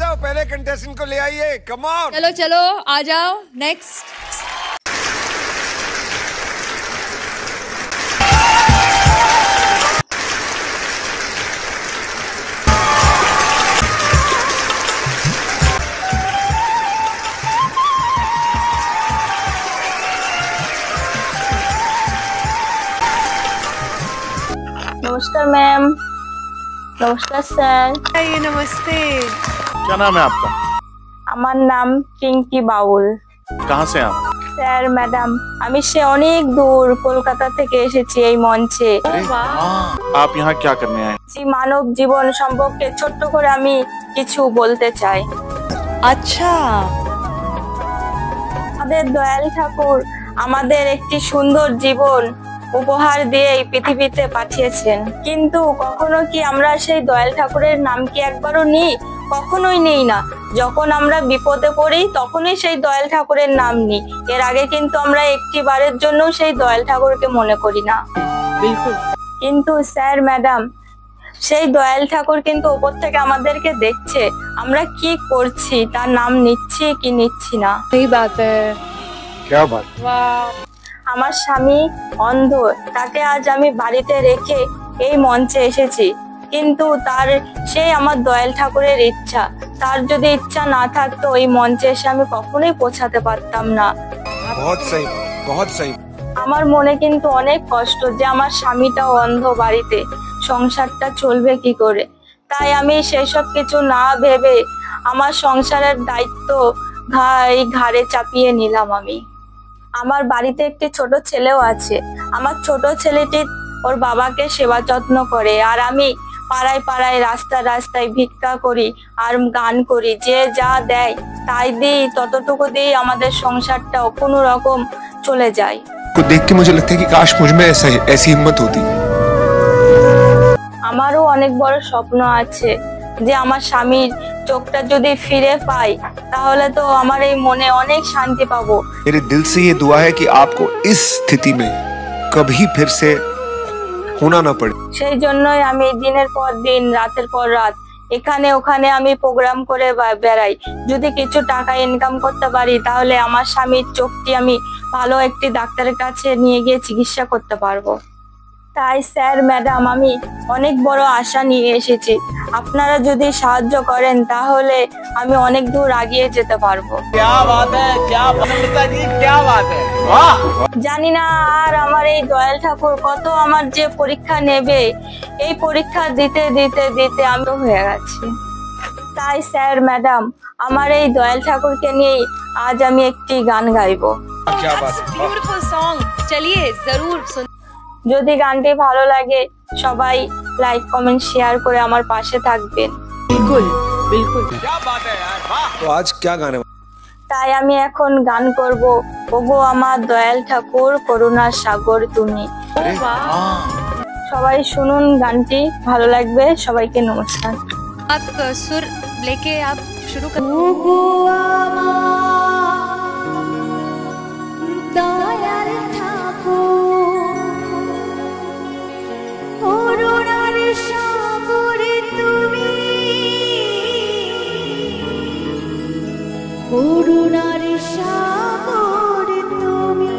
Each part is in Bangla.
जाओ, पहले कंटेस्टेंट को ले आइए, कम ऑन। चलो चलो आ जाओ, नेक्स्ट। नमस्कार मैम। नमस्कार सर। नमस्ते। क्या नाम है आपका? আমার নাম পিঙ্কি বাউল। कहाँ से आप? স্যার ম্যাডাম, আমি সে অনেক দূর কলকাতা থেকে এসেছি এই মঞ্চে। आप यहाँ क्या करने आए? এই মানব জীবন সম্পর্কে ছোট্ট করে আমি কিছু বলতে চাই। আচ্ছা। আমাদের দয়াল ঠাকুর আমাদের একটি সুন্দর জীবন উপহার দিয়ে এই পৃথিবীতে পাঠিয়েছেন, কিন্তু কখনো কি আমরা সেই দয়াল ঠাকুরের নাম কি একবারও নিই? কখনোই নেই না। যখন আমরা বিপদে পড়ি তখনই সেই দয়াল ঠাকুরের নাম নিই, এর আগে কিন্তু আমরা একটি বারের জন্য সেই দয়াল ঠাকুরকে মনে করি না। বিলকুল। কিন্তু স্যার ম্যাডাম, সেই দয়াল ঠাকুর কিন্তু উপর থেকে আমাদেরকে দেখছে আমরা কি করছি, তার নাম নিচ্ছি কি নিচ্ছি না। सही बात है। क्या बात। वाह। আমার স্বামী অন্ধ, তাকে আজ আমি বাড়িতে রেখে এই মঞ্চে এসেছি, কিন্তু তার সেই আমার দয়াল ঠাকুরের ইচ্ছা। তার যদি ইচ্ছা না থাকতো এই মঞ্চে এসে আমি কখনোই পৌঁছাতে পারতাম না। बहुत सही, बहुत सही। আমার মনে কিন্তু অনেক কষ্ট যে আমার স্বামীটাও অন্ধ, বাড়িতে সংসারটা চলবে কি করে। তাই আমি সেসব কিছু না ভেবে আমার সংসারের দায়িত্ব ঘাড়ে চাপিয়ে নিলাম আমি। আমার বাড়িতে একটি ছোট ছেলেও আছে। আমার ছোট ছেলেটি ওর বাবাকে সেবা যত্ন করে, আর আমি পাড়ায় পাড়ায় রাস্তায় রাস্তায় ভিক্ষা করি আর গান করি। যে যা দেয় তাই দিই, ততটুকু দিই আমাদের সংসারটা কোনো রকম চলে যায়। को देख के मुझे लगता है कि काश मुझ में ऐसी हिम्मत होती। আমারও অনেক বড় স্বপ্ন আছে যে আমার স্বামীর চোখটা যদি ফিরে পাই তাহলে তো আমার এই মনে অনেক শান্তি পাবো। मेरे दिल से ये दुआ है कि आपको इस स्थिति में कभी फिर से होना ना पड़े। সেই জন্যই আমি দিনের পর দিন রাতের পর রাত এখানে ওখানে আমি প্রোগ্রাম করে বেড়াই। যদি কিছু টাকা ইনকাম করতে পারি তাহলে আমার স্বামীর চোখটি আমি ভালো একটি ডাক্তারের কাছে নিয়ে গিয়ে চিকিৎসা করতে পারবো। তাই স্যার ম্যাডাম, আমি অনেক বড় আশা নিয়ে এসেছি। আপনারা যদি সাহায্য করেন তাহলে আমি অনেক দূর এগিয়ে যেতে পারবো। জানি না আর আমার এই দয়াল ঠাকুর কত আমার যে পরীক্ষা নেবে, এই পরীক্ষা দিতে দিতে দিতে আমি হয়ে গেছি। তাই স্যার ম্যাডাম, আমার এই দয়াল ঠাকুরকে নিয়ে আজ আমি একটি গান গাইবো। क्या बात। ब्यूटीफुल सॉन्ग, चलिए जरूर सुन। যদি গানটি ভালো লাগে সবাই লাইক কমেন্ট শেয়ার করে আমার পাশে থাকবেন। बिल्कुल बिल्कुल। क्या बात है यार, वाह। तो आज क्या गाने? তাই আমি এখন গান করব, ওগো আমার দয়াল ঠাকুর করুণার সাগর তুমি। সবাই শুনুন গানটি, ভালো লাগবে। সবাইকে নমস্কার। आप सुर लेके आप शुरू कर। দয়াল ঠাকুর করুণার সাগর তুমি, করুণার সাগর তুমি।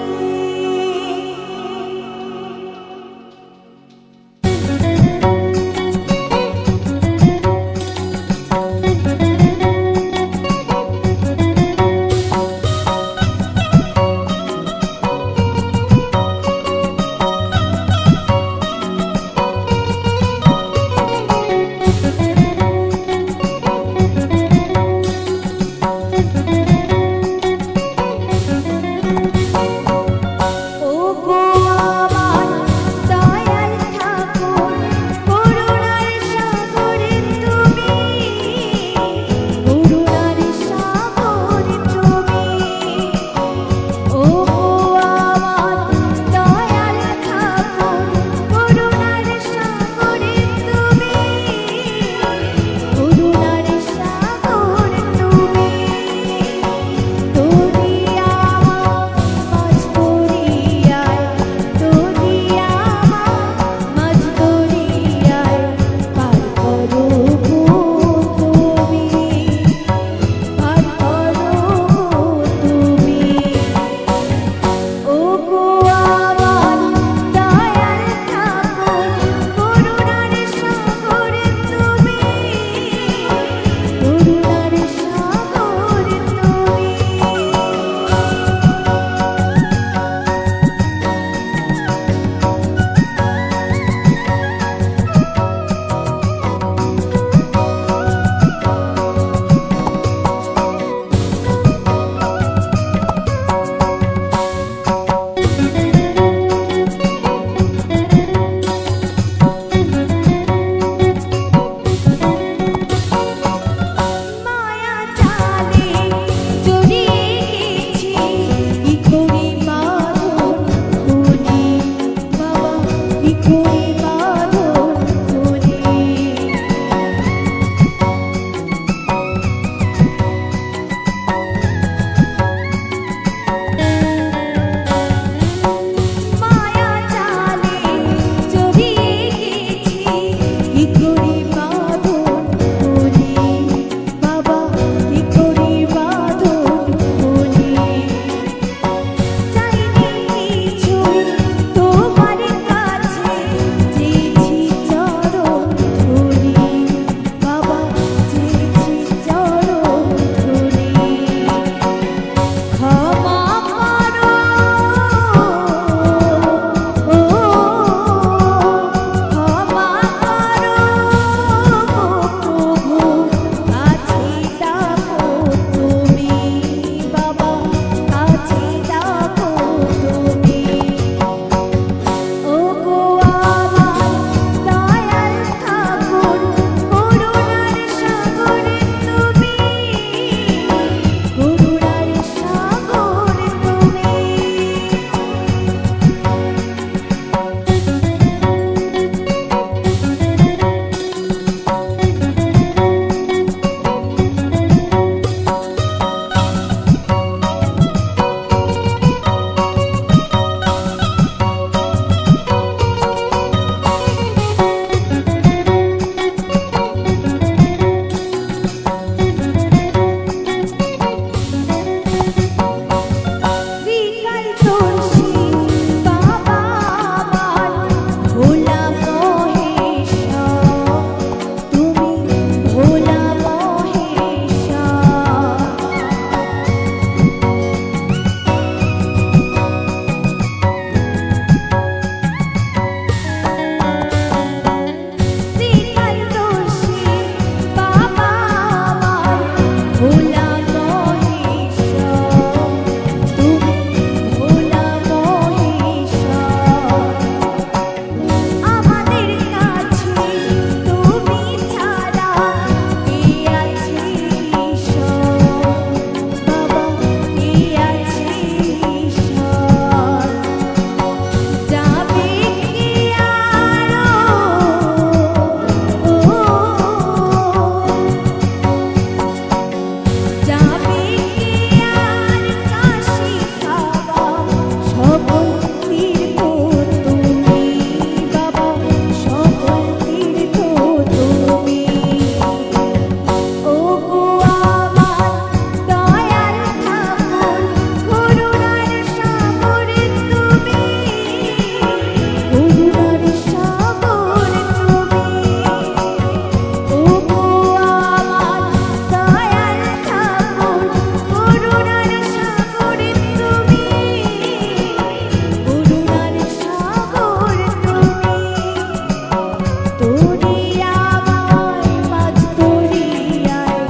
আমায় মাঝ দরিয়ায়,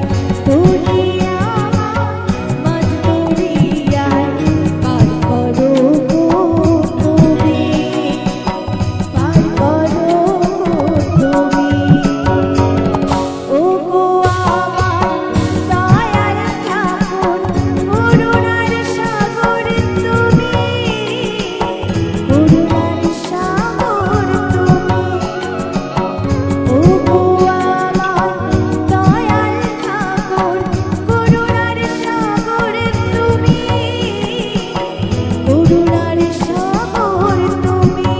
তুমি আমায় মাঝ দরিয়ায় পার করো গো তুমি, পার করো গো তুমি। ও গো আমার দয়ার ঠাকুর, করুণার সাগর তুমি, করুণার সাগর তুমি। ও গো আমার দয়ার ঠাকুর, করুণার সাগর তুমি, করুণার সাগর তুমি।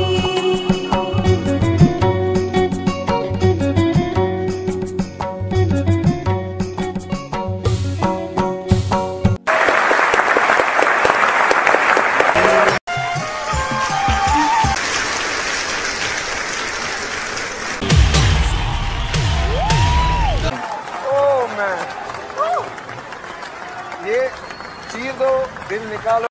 ये चीर दो दिल निकालो